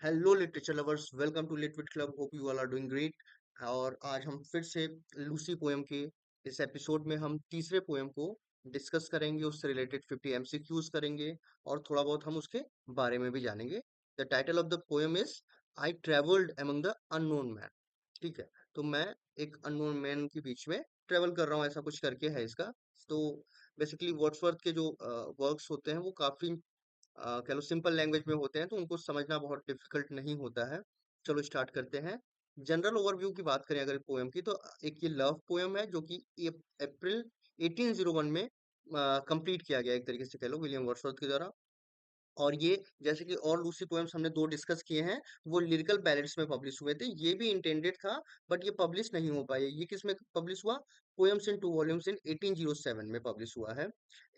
Hello literature lovers, welcome to lit with club. Hope you all are doing great. और आज हम फिर से लूसी पोएम के इस एपिसोड में हम तीसरे पोएम को डिस्कस करेंगे, उससे रिलेटेड 50 एमसीक्यूज करेंगे और थोड़ा बहुत हम उसके बारे में भी जानेंगे। The title of the poem is I travelled among the unknown man. ठीक है, तो मैं एक अननोन मैन के बीच में ट्रेवल कर रहा हूँ, ऐसा कुछ करके है इसका। तो बेसिकली वर्ड्सवर्थ के जो वर्क्स होते हैं वो काफी कह लो सिंपल लैंग्वेज में होते हैं, तो उनको समझना बहुत डिफिकल्ट नहीं होता है। चलो स्टार्ट करते हैं। जनरल ओवरव्यू की बात करें अगर पोएम की, तो एक ये लव पोएम है जो कि अप्रैल 1801 में कंप्लीट किया गया, एक तरीके से कह लो विलियम वर्ड्सवर्थ के द्वारा। और ये जैसे कि और लूसी पोएम्स हमने दो डिस्कस किए हैं, वो लिरिकल बैलेट्स में पब्लिश हुए थे। ये भी इंटेंडेड था बट ये पब्लिश नहीं हो पाए। ये किस में पब्लिश हुआ? पोएम्स इन टू वॉल्यूम्स इन 1807 में पब्लिश हुआ है।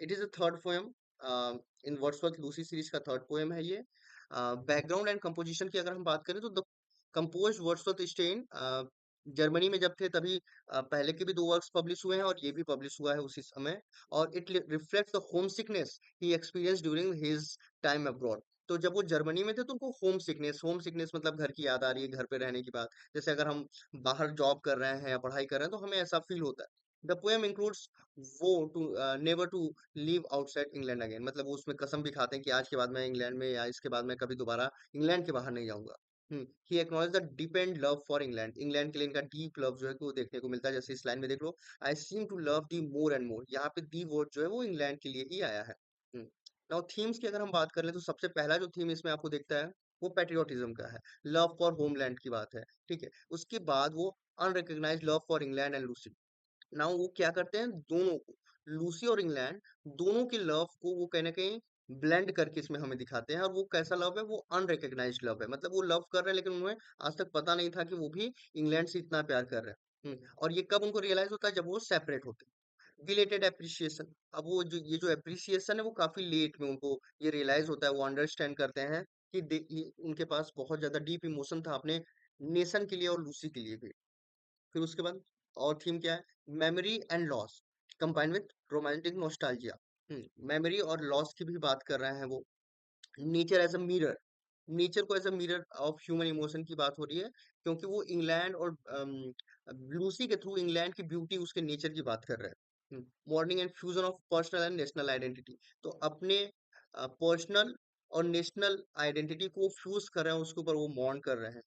It is a third poem in Wordsworth Lucy series का थर्ड पोएम है ये। बैकग्राउंड एंड कंपोजिशन की अगर हम बात करें तो the compose Wordsworth staying Germany में जब थे तभी पहले के भी दो वर्क्स पब्लिश हुए हैं और ये भी पब्लिश हुआ है उसी समय। और it reflects the home sickness he experience during his time abroad. तो जब वो जर्मनी में थे तो उनको होम सिकनेस मतलब घर की याद आ रही है, घर पे रहने की बात। जैसे अगर हम बाहर जॉब कर रहे हैं या पढ़ाई कर रहे हैं तो हमें ऐसा फील होता है। The poem includes vow to never to leave outside England again, मतलब वो उसमें कसम भी खाते हैं कि आज के बाद मैं इंग्लैंड में या इसके बाद मैं कभी दोबारा इंग्लैंड के बाहर नहीं जाऊंगा। He acknowledge the deep and love for England. England के लिए इनका डीप लव जो है कि वो देखने को मिलता है। जैसे इस लाइन में देख लो, I seem to love the more and more. यहाँ पे दी वर्ड जो है वो इंग्लैंड के लिए ही आया है। नाउ थीम्स की अगर हम बात कर ले तो सबसे पहला जो थीम इसमें आपको दिखता है वो पेट्रियोटिज्म का है, लव फॉर होमलैंड की बात है। ठीक है, उसके बाद वो unrecognised love for England and Lucy. Now वो क्या करते हैं, दोनों को, लूसी और इंग्लैंड, दोनों के लव को वो कहीं ना कहीं ब्लेंड करके इसमें हमें दिखाते हैं। और वो कैसा लव है? वो अनरिकग्नाइज्ड लव है, मतलब वो लव कर रहे हैं लेकिन उन्हें आज तक पता नहीं था कि वो भी इंग्लैंड से इतना प्यार कर रहे हैं। और ये कब उनको रियलाइज होता है? जब वो सेपरेट होते हैं। Belated appreciation. अब वो जो ये जो एप्रिसिएशन है वो काफी लेट में उनको ये रियलाइज होता है, वो अंडरस्टैंड करते हैं कि उनके पास बहुत ज्यादा डीप इमोशन था अपने नेशन के लिए और लूसी के लिए भी। फिर उसके बाद और थीम क्या है? Memory and loss combined with romantic nostalgia. Memory और लॉस की भी बात कर रहे हैं वो। Nature as a mirror, nature को as a mirror of human emotion की बात हो रही है, क्योंकि वो इंग्लैंड और लूसी के थ्रू इंग्लैंड की ब्यूटी, उसके नेचर की बात कर रहे हैं। Morning and fusion of personal and national identity. तो अपने पर्सनल और नेशनल आइडेंटिटी को फ्यूज कर रहे हैं, उसके ऊपर वो मॉर्न कर रहे हैं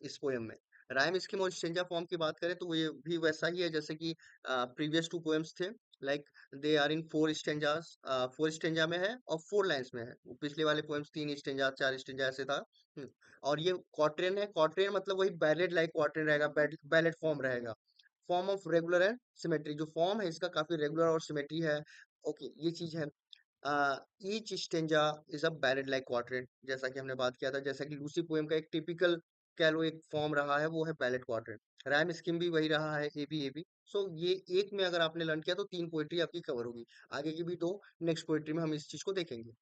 इस पोएम में। राइम स्कीम और स्टेंजा फॉर्म की बात करें तो ये भी वैसा ही है जैसे कि प्रीवियस टू पोएम्स थे। Like they are in four stanzas, four stanza में है और फोर लाइंस में है। वो पिछले वाले पोएम्स तीन स्टेंजा चार स्टेंजा ऐसे था। और ये क्वार्टेन है। क्वार्टेन मतलब वही बैलेट लाइक क्वार्टेन रहेगा, बैलेट फॉर्म रहेगा। Form of regular and symmetry, जो फॉर्म है इसका काफी रेगुलर और सिमेट्री है। ओके, ये चीज है। Each stanza is a ballot like quadrant, जैसा कि हमने बात किया था। जैसा कि लूसी पोएम का एक टिपिकल कह लो एक फॉर्म रहा है वो है बैलेट क्वाड्रेंट। राइम स्कीम भी वही रहा है, ए बी। सो ये एक में अगर आपने लर्न किया तो तीन पोएट्री आपकी कवर होगी। आगे की भी दो नेक्स्ट पोएट्री में हम इस चीज को देखेंगे।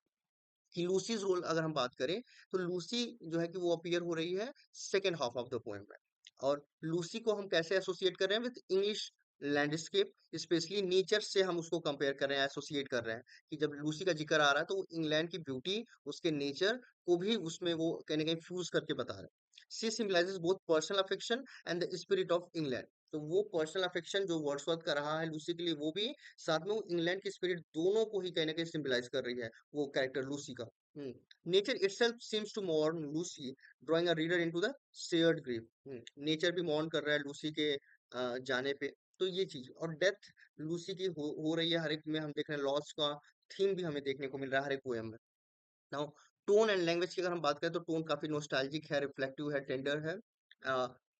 कि लूसीज रोल अगर हम बात करें तो लूसी जो है कि वो अपीयर हो रही है second half of the poem में। और लूसी को हम कैसे एसोसिएट कर रहे हैं? With English landscape, specially nature से हम उसको कंपेयर कर रहे हैं, एसोसिएट कर रहे हैं। कि जब लूसी का जिक्र आ रहा है तो वो इंग्लैंड की ब्यूटी, उसके नेचर को भी उसमें वो कहीं ना कहीं फ्यूज करके बता रहे हैं। She symbolizes both personal affection and the spirit of England. तो वो पर्सनल अफेक्शन जो वर्ड्सवर्थ का रहा है लूसी के लिए, वो भी साथ में वो इंग्लैंड की स्पिरिट, दोनों को ही कहीं ना कहीं सिम्बलाइज कर रही है वो कैरेक्टर लूसी का। Nature itself seems to mourn Lucy, drawing a reader into the shared grief. Nature भी मॉर्न कर रहा है लूसी के जाने पे। तो ये चीज और डेथ लूसी की हो रही है हर एक में, हम देख रहे हैं लॉस का थीम भी हमें देखने को मिल रहा है हर एक पोएम में। नाउ टोन एंड लैंग्वेज की अगर हम बात करें तो टोन काफी नोस्टैल्जिक है, रिफ्लेक्टिव है, टेंडर है।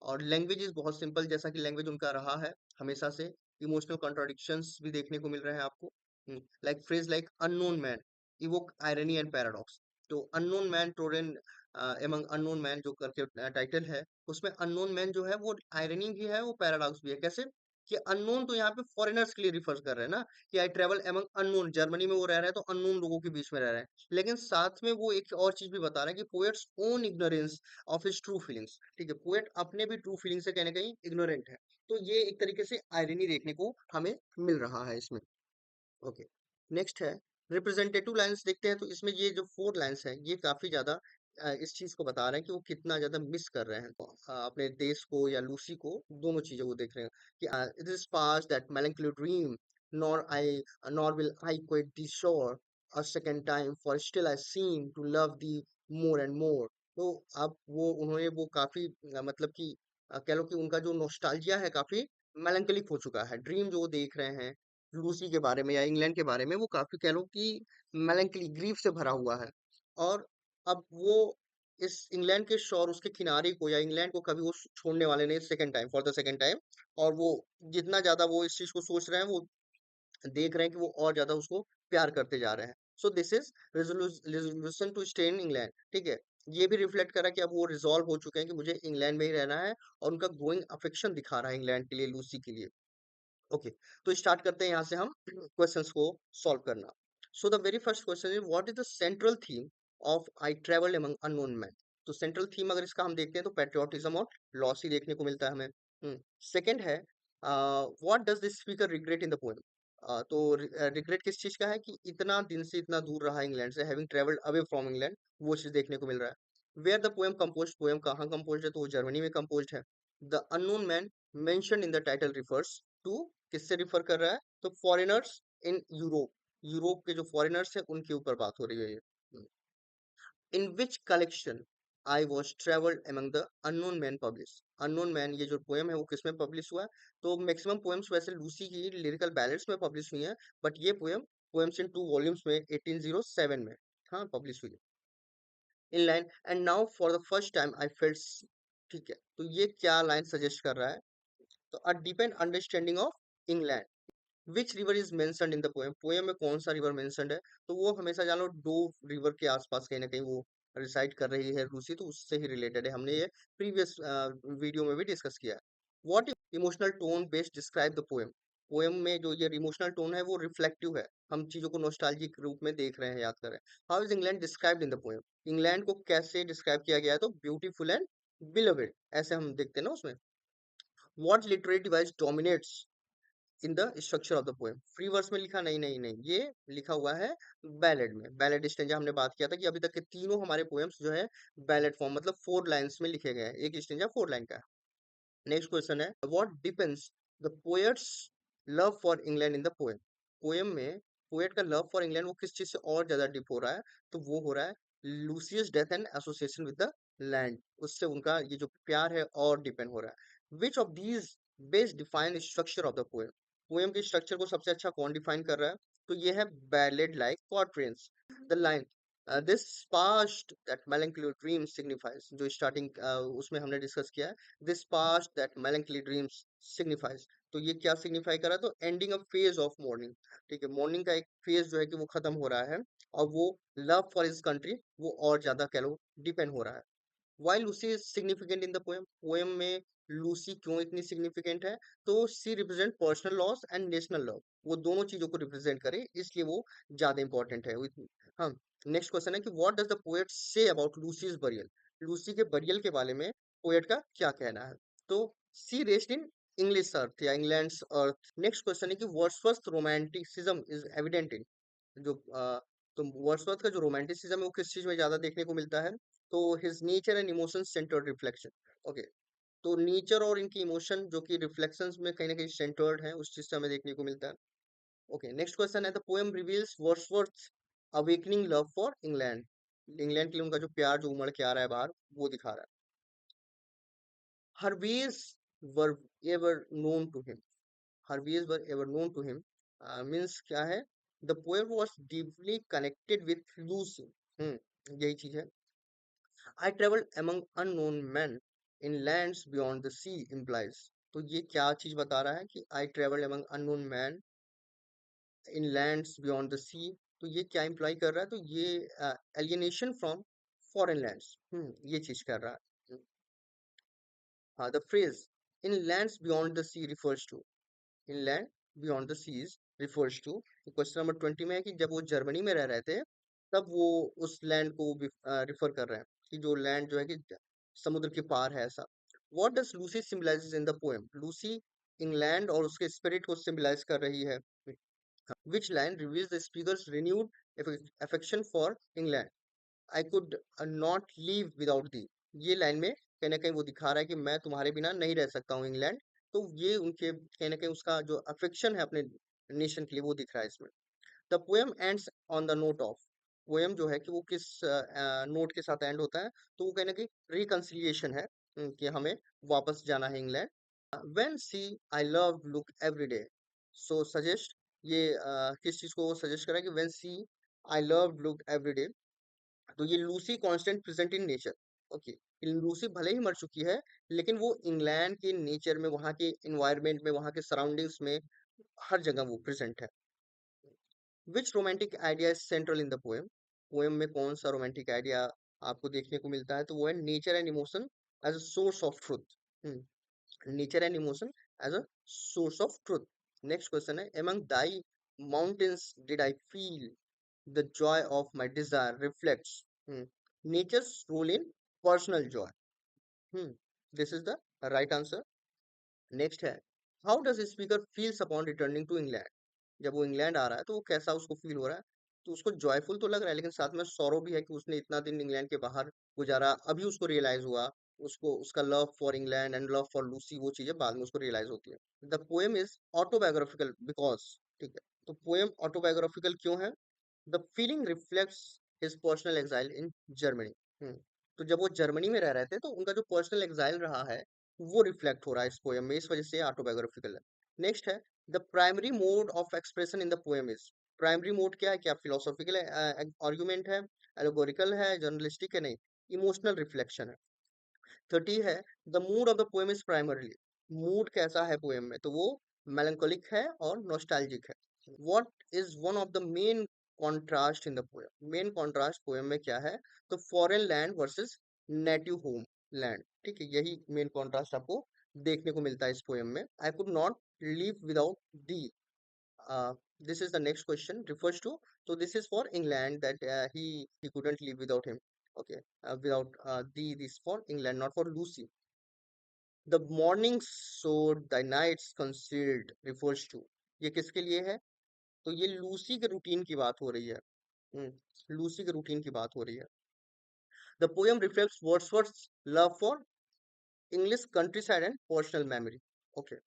और लैंग्वेज बहुत सिंपल, जैसा कि लैंग्वेज उनका रहा है हमेशा से। इमोशनल कॉन्ट्राडिक्शंस भी देखने को मिल रहे हैं आपको। Like phrase like unknown man evoke irony and paradox. तो अननोन मैन टोरेन एमंग अननोन मैन जो करके टाइटल है, उसमें अननोन मैन जो है वो आयरनी भी है, वो पैराडॉक्स भी है। कैसे? कि अननोन तो यहाँ पे फॉरेनर्स के लिए रिफर कर रहे हैं ना, कि I travel among unknown, Germany में वो रह रहे हैं तो अननोन लोगों के बीच में रह रहे हैं। लेकिन साथ में वो एक और चीज भी बता रहा है कि poets own ignorance of his true feelings. ठीक है, पोएट अपने भी ट्रू फीलिंग से कहीं ना कहीं इग्नोरेंट है। तो ये एक तरीके से आयरनी देखने को हमें मिल रहा है इसमें। ओके, नेक्स्ट है रिप्रेजेंटेटिव लाइंस देखते हैं। तो इसमें ये जो फोर लाइंस है ये काफी ज्यादा इस चीज को बता रहे हैं कि वो कितना ज्यादा मिस कर रहे हैं अपने देश को या लूसी को। दोनों चीजें वो देख रहे हैं कि it is pass that melancholy dream, nor I nor will I quit the shore a second time for still I seem to love thee more and more। तो अब वो उन्होंने वो काफी मतलब कि कह लो कि उनका जो नोस्टाल्जिया है काफी मेलंकलिक हो चुका है। ड्रीम जो वो देख रहे हैं लूसी के बारे में या इंग्लैंड के बारे में, वो काफी कह लो कि मेलंकली ग्रीफ से भरा हुआ है। और अब वो इस इंग्लैंड के शोर उसके किनारे को या इंग्लैंड को कभी वो छोड़ने वाले नहीं second time, for the second time. और वो जितना ज्यादा वो इस चीज को सोच रहे हैं, वो देख रहे हैं कि वो और ज्यादा उसको प्यार करते जा रहे हैं। So this is resolution to stay in England. ठीक है, ये भी रिफ्लेक्ट करा कि अब वो रिजॉल्व हो चुके हैं कि मुझे इंग्लैंड में ही रहना है, और उनका ग्रोइंग अफेक्शन दिखा रहा है इंग्लैंड के लिए, लूसी के लिए। ओके, तो स्टार्ट करते हैं यहाँ से हम क्वेश्चंस को सॉल्व करना। So the very first question is what is the central theme of I travelled among unknown man. तो सेंट्रल थीम अगर इसका हम देखते हैं तो पेट्रियोटिज्म और लॉस ही देखने को मिलता है हमें। सेकंड है what does the speaker regret in the poem. तो रिग्रेट किस चीज का है कि इतना दिन से इतना दूर रहा इंग्लैंड से, having travelled away from England, वो चीज देखने को मिल रहा है। Where the poem compose, poem कहाँ कंपोज है, तो वो जर्मनी में कंपोज है। The unknown man mentioned in the title refers to, किससे रिफर कर रहा है, तो फॉरेनर्स इन यूरोप, यूरोप के जो फॉरेनर्स हैं उनके ऊपर बात हो रही है ये। In which collection I was travelled among the unknown man publish. Unknown man ये जो पोएम है वो किसमें पब्लिश हुआ है, तो मैक्सिमम पोएम्स वैसे लूसी की लिरिकल बैलेट्स में पब्लिश हुई हैं, बट ये पोएम पोएम्स इन 2 वॉल्यूम्स में 1807 में हाँ पब्लिश हुई है। In line and now for the first time I felt. ठीक है, तो ये क्या लाइन सजेस्ट कर रहा है, तो a deepened understanding of England. Which river is mentioned in the poem, poem में कौन सा रिवर मेंशन्ड है, तो वो हमेशा जान लो डोव रिवर के आसपास कहीं ना कहीं वो रिसाइड कर रही है रूसी, तो उससे ही रिलेटेड है। हमने ये प्रीवियस वीडियो में भी डिस्कस किया है। What emotional tone best describe the poem, poem में जो ये इमोशनल टोन है वो रिफ्लेक्टिव है, हम चीजों को नोस्टाल्जिक रूप में देख रहे हैं, याद कर रहे हैं। How is England described in the poem, England को कैसे डिस्क्राइब किया गया है, तो ब्यूटीफुल एंड बिलवेड, ऐसे हम देखते हैं ना उसमें। What literary device dominates in the structure of the poem, free verse में लिखा, नहीं नहीं नहीं, ये लिखा हुआ है बैलेड में। बैलेड स्टेंजा हमने बात किया था कि अभी तक के तीनों हमारे पोएम्स जो है बैलेड फॉर्म मतलब 4 लाइन्स में लिखे गए हैं, एक स्टेंजा 4 लाइन का है। नेक्स्ट क्वेश्चन है what depends the poets love for England in the poem, poem में पोएट का लव फॉर इंग्लैंड वो किस चीज से और ज्यादा डिप हो रहा है, तो वो हो रहा है Lucius death and association with the land, उससे उनका ये जो प्यार है और डिपेंड हो रहा है। Which of these best define structure of the poem, poem के स्ट्रक्चर को सबसे अच्छा कौन डिफाइन कर रहा है, तो ये है ballad like quatrains. The line this past that melancholy dream signifies, जो स्टार्टिंग उसमें हमने डिस्कस किया है, this past that melancholy dreams signifies, तो ये क्या सिग्निफाई करा, तो ending a phase of mourning. ठीक है, मॉर्निंग का एक फेज जो है कि वो खत्म हो रहा है, और वो लव फॉर हिज कंट्री वो और ज्यादा कह लो डिपेंड हो रहा है। Why Lucy is significant in the poem, poem में लूसी क्यों इतनी सिग्निफिकेंट है, तो she represent personal loss and national love, वो दोनों चीजों को रिप्रेजेंट करे, इसलिए वो ज्यादा इंपॉर्टेंट है। हाँ, नेक्स्ट क्वेश्चन है कि what does the poet say about Lucy's burial, Lucy के बरियल के बारे में पोएट का क्या कहना है, तो सी रेस्ट इन इंग्लिश अर्थ या इंग्लैंड्स अर्थ। नेक्स्ट क्वेश्चन है कि Wordsworth romanticism is evident in, जो तो वर्ड्सवर्थ का जो रोमांटिसिज्म है वो किस चीज में ज्यादा देखने को मिलता है, तो his nature and emotion centred reflection. Okay, तो नेचर और इनकी इमोशन जो कि रिफ्लेक्शंस में कहीं ना कहीं सेंटर्ड है, उस चीज से हमें देखने को मिलता है। ओके, नेक्स्ट क्वेश्चन है the poem reveals Wordsworth awakening love for England, England के लिए उनका जो प्यार जो उमड़ के आ रहा है बाहर, वो दिखा रहा है। Her ways were ever known to him, her ways were ever known to him, means क्या है, the poet was deeply connected with Lucy। यही चीज है। I traveled among unknown men in lands beyond the sea implies, तो ये क्या चीज बता रहा है कि I traveled among unknown men in lands beyond the sea, तो ये क्या इम्प्लाई कर रहा है, तो ये एलियनेशन फ्रॉम फॉरेन लैंड्स, ये चीज कर रहा है। हाँ, the phrase in lands beyond the sea refers to, inland beyond the seas refers to, question number 20 में है कि जब वो जर्मनी में रह रहे थे तब वो उस लैंड को रिफर कर रहे हैं कि जो लैंड जो है कि समुद्र के पार है, ऐसा। What does Lucy symbolizes in the poem, Lucy England और उसके स्पिरिट को सिंबलाइज कर रही है। Which line reveals the speakers renewed affection for England, I could not leave without the. ये लाइन में कहीं ना कहीं वो दिखा रहा है कि मैं तुम्हारे बिना नहीं रह सकता हूँ इंग्लैंड। तो ये उनके कहीं ना कहीं उसका जो अफेक्शन है अपने नेशन के लिए वो दिख रहा है इसमें। The poem ends on the note of, poem जो है कि वो किस नोट के साथ एंड होता है, तो वो कहना कि रिकंसिलिएशन है, कि हमें वापस जाना है England. When she I love look every day, so suggest, ये किस चीज को सजेस्ट करा है कि when she I love look every day, तो ये Lucy constant present in nature. Okay, Lucy भले ही मर चुकी है लेकिन वो इंग्लैंड के नेचर में, वहाँ के इन्वायरमेंट में, वहाँ के सराउंडिंग्स में हर जगह वो प्रेजेंट है। Which romantic idea is central in the poem, poem में कौन सा रोमांटिक आइडिया आपको देखने को मिलता है, तो वो है nature and emotion as a source of truth. Nature and emotion as a source of truth. Next question है, among thy mountains did I feel the joy of my desire reflects nature's role in personal joy. hmm. This is the right answer. Next है, how does speaker feels upon returning to England, जब वो England आ रहा है तो वो कैसा उसको feel हो रहा है, तो उसको जॉयफुल तो लग रहा है लेकिन साथ में सॉरो भी है कि उसने इतना दिन इंग्लैंड के बाहर गुजारा, अभी उसको रियलाइज हुआ, उसको उसका love for England and love for Lucy वो चीजें बाद में उसको रियलाइज होती है। The poem is autobiographical because, ठीक है, तो पोएम ऑटोबायोग्राफिकल क्यों है, the feeling reflects his personal exile in Germany. तो जब वो जर्मनी में रह रहे थे तो उनका जो पर्सनल एग्जाइल रहा है वो रिफ्लेक्ट हो रहा है इस पोएम में, इस वजह से ऑटोबायोग्राफिकल है। नेक्स्ट है, the primary mode of expression in the poem is, primary mode क्या है, क्या फिलोसॉफिकल है, आर्गुमेंट है, एलोगोरिकल है, जर्नलिस्टिक है, नहीं, इमोशनल रिफ्लेक्शन है। 30 है, the mood off the poem is primarily, mood कैसा है पोएम में, तो वो मेलंकोलिक है और नॉस्टैल्जिक है। What is one of the main contrast in the poem, main contrast poem में क्या है, तो foreign land versus native home land, ठीक है, यही मेन कॉन्ट्रास्ट आपको देखने को मिलता है इस पोएम में। I could not live without the, this is the next question refers to, so this is for England that he couldn't live without him. Okay, without the, this for England, not for Lucy. The morning showed the nights concealed refers to, ये किसके लिए है, तो ये Lucy के routine की बात हो रही है। लूसी के रूटीन की बात हो रही है। The poem reflects Wordsworth's love for English countryside and personal memory. Okay.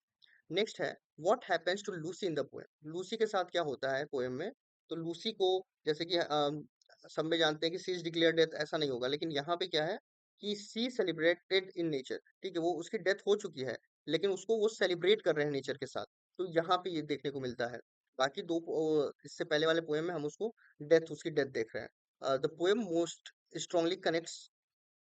Next है, what happens to Lucy in the poem, Lucy के साथ क्या होता है पोएम में, तो लूसी को, जैसे कि सब में जानते हैं कि सी इज डिक्लेयर डेथ, ऐसा नहीं होगा, लेकिन यहाँ पे क्या है कि सी सेलिब्रेटेड इन नेचर, ठीक है, वो उसकी डेथ हो चुकी है लेकिन उसको वो सेलिब्रेट कर रहे हैं नेचर के साथ, तो यहाँ पे ये देखने को मिलता है। बाकी दो इससे पहले वाले पोएम में हम उसको डेथ, उसकी डेथ देख रहे हैं। The poem most strongly connects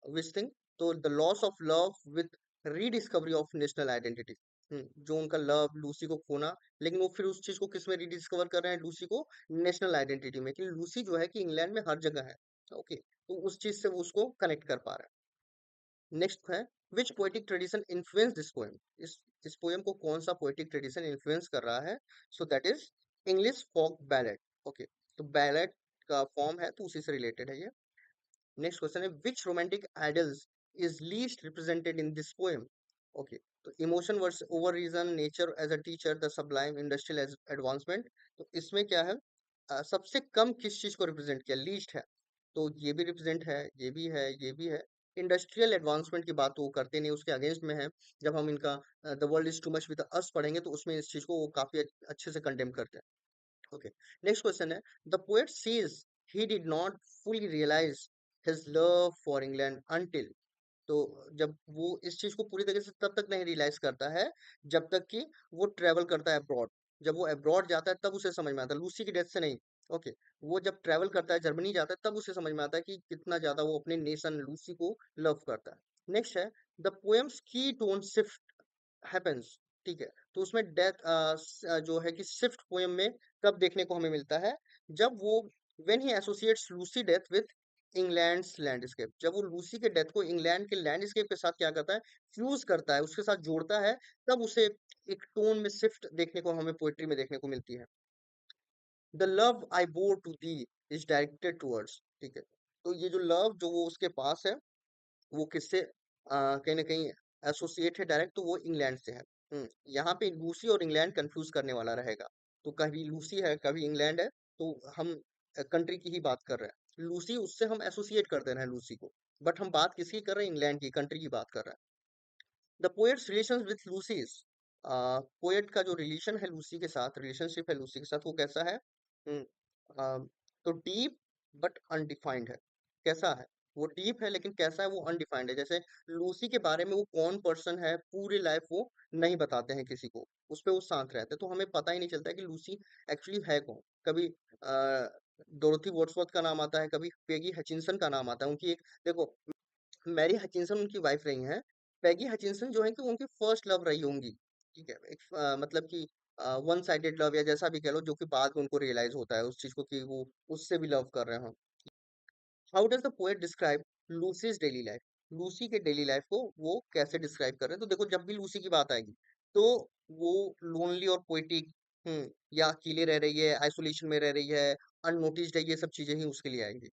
which thing, तो the loss of love with rediscovery of national identity. जो उनका लव लूसी को खोना, लेकिन वो फिर उस चीज को किस में रीडिस्कवर कर रहे हैं, लूसी को नेशनल आइडेंटिटी में, कि लूसी जो है कि इंग्लैंड में हर जगह है। ओके, तो उस चीज से वो उसको कनेक्ट कर पा रहा है। नेक्स्ट है, which poetic tradition influence this poem, इस पोएम को कौन सा पोएटिक ट्रेडिशन इन्फ्लुएंस कर रहा है, so that is English folk ballad. Okay, तो बैलेट का फॉर्म है तो उसी से रिलेटेड है ये। नेक्स्ट क्वेश्चन है, which romantic ideals is least represented in this poem. Okay, तो emotion versus over reason, nature as a teacher, the sublime, industrial advancement, तो इसमें क्या है, सबसे कम किस चीज को रिप्रेजेंट किया, लीस्ट है, तो ये भी रिप्रेजेंट है, ये भी है, ये भी है। इंडस्ट्रियल एडवांसमेंट की बात तो वो करते नहीं, उसके अगेंस्ट में है। जब हम इनका the world is too much with us पढ़ेंगे तो उसमें इस चीज को वो काफी अच्छे से कंडेम करते हैं। Okay. Next question है, the poet says he did not fully realize his love for England until, तो जब वो इस चीज को पूरी तरीके से तब तक नहीं रियलाइज करता है जब तक कि वो ट्रेवल करता है अब्रॉड, जब वो अब्रॉड जाता है तब उसे समझ में आता है, लूसी की डेथ से नहीं। ओके, वो जब ट्रेवल करता है, जर्मनी जाता है, तब उसे समझ में आता है कि कितना ज्यादा वो अपने नेशन लूसी को लव करता है। नेक्स्ट है, द पोएम्स की टोन शिफ्ट हैपेंस, ठीक है, तो उसमें डेथ जो है कि शिफ्ट पोएम में कब देखने को हमें मिलता है, जब वो when he associates Lucy death with England's landscape, जब वो लूसी के डेथ को इंग्लैंड के लैंडस्केप के साथ क्या करता है, फ्यूज करता है, उसके साथ जोड़ता है, तब उसे एक टोन में शिफ्ट देखने को हमें पोएट्री में देखने को मिलती है। The love I bore to thee is directed towards, ठीक है, तो ये जो लव जो वो उसके पास है वो किससे कहीं ना कहीं एसोसिएट है डायरेक्ट, तो वो इंग्लैंड से है। यहाँ पे लूसी और इंग्लैंड कंफ्यूज करने वाला रहेगा, तो कभी लूसी है कभी इंग्लैंड है, तो हम कंट्री की ही बात कर रहे हैं। लूसी उससे हम एसोसिएट करते रहे लूसी को, बट हम बात किसकी कर रहे हैं, इंग्लैंड की कंट्री की बात कर रहे हैं। The poets relation with Lucy is, poet का जो रिलेशन है लूसी के साथ, रिलेशनशिप है लूसी के साथ, वो कैसा है? हम्म, तो डीप बट अनडिफाइंड है। कैसा है? वो डीप है लेकिन कैसा है, वो अनडिफाइंड है। जैसे लूसी के बारे में वो कौन पर्सन है पूरी लाइफ वो नहीं बताते हैं किसी को, उस पे वो शांत रहते हैं, तो हमें पता ही नहीं चलता है कि लूसी एक्चुअली है कौन। कभी डोरोथी वर्ड्सवर्थ का नाम आता है, कभी पेगी हचिंसन का नाम आता है। उनकी एक, देखो, मैरी हचिंसन उनकी वाइफ रही हैं। पैगी हचिंसन जो है कि उनकी फर्स्ट लव रही होंगी, ठीक है, एक मतलब कि वन साइडेड लव या जैसा भी कह लो, जो कि बाद में उनको रियलाइज होता है उस चीज को कि वो उससे भी लव कर रहे हो। How does the poet describe Lucy's daily life? Lucy के डेली लाइफ को वो कैसे डिस्क्राइब कर रहे हैं? तो देखो, जब भी लूसी की बात आएगी तो वो लोनली और पोएटिक, या अकेले रह रही है, आइसोलेशन में रह रही है, अननोटिस्ड है, ये सब चीजें ही उसके लिए आएंगी।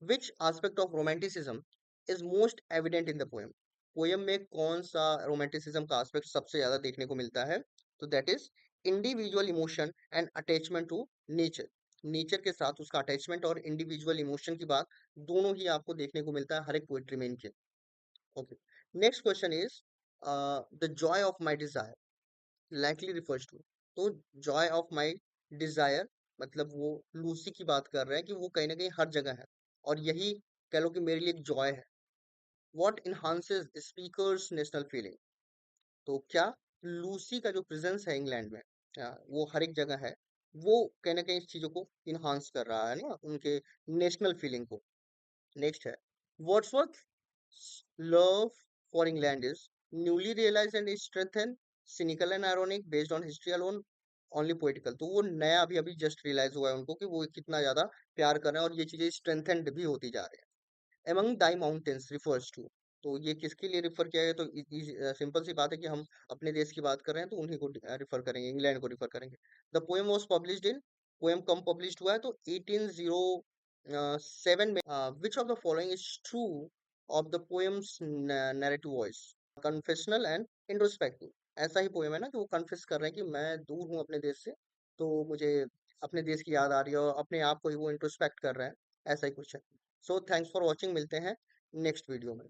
Which aspect of romanticism is most evident in the poem? Poem में कौन सा रोमांटिसिज्म का एस्पेक्ट सबसे ज्यादा देखने को मिलता है? तो that is individual emotion and attachment to nature. Nature के साथ उसका अटैचमेंट और इंडिविजुअल इमोशन की बात दोनों ही आपको देखने को मिलता है हर एक पोएट्री में इनके। Okay, next question is the joy of my desire likely refers to. तो जॉय ऑफ माई डिजायर मतलब वो लूसी की बात कर रहे हैं कि वो कहीं ना कहीं हर जगह है, और यही कह लो कि मेरे लिए एक जॉय है। What enhances speakers national feeling? तो क्या लूसी का जो प्रेजेंस है इंग्लैंड में, वो हर एक जगह है, वो कहीं ना कहीं इस चीजों को इन्हांस कर रहा है ना, उनके नेशनल फीलिंग को। नेक्स्ट है, Wordsworth love for England is newly realized and is strengthened, cynical and ironic, based on history alone, only poetical। तो वो नया अभी अभी जस्ट रियलाइज हुआ है उनको कि वो कितना ज्यादा प्यार कर रहे हैं, और ये चीजें स्ट्रेंथेंड भी होती जा रही है। among thy mountains refers to, तो ये किसके लिए रिफर किया है? तो सिंपल सी बात है कि हम अपने देश की बात कर रहे हैं तो उन्हीं को रिफर करेंगे, इंग्लैंड को रिफर करेंगे। The poem was published in, poem come published हुआ है? तो 1807 में। Which of the following is true of the poems narrative voice? Confessional and introspective. ऐसा ही पोएम है ना कि वो कन्फेस कर रहे हैं कि मैं दूर हूँ अपने देश से, तो मुझे अपने देश की याद आ रही है, और अपने आप को ही वो इंट्रोस्पेक्ट कर रहे हैं, ऐसा ही कुछ है। सो थैंक्स फॉर वॉचिंग, मिलते हैं नेक्स्ट वीडियो में।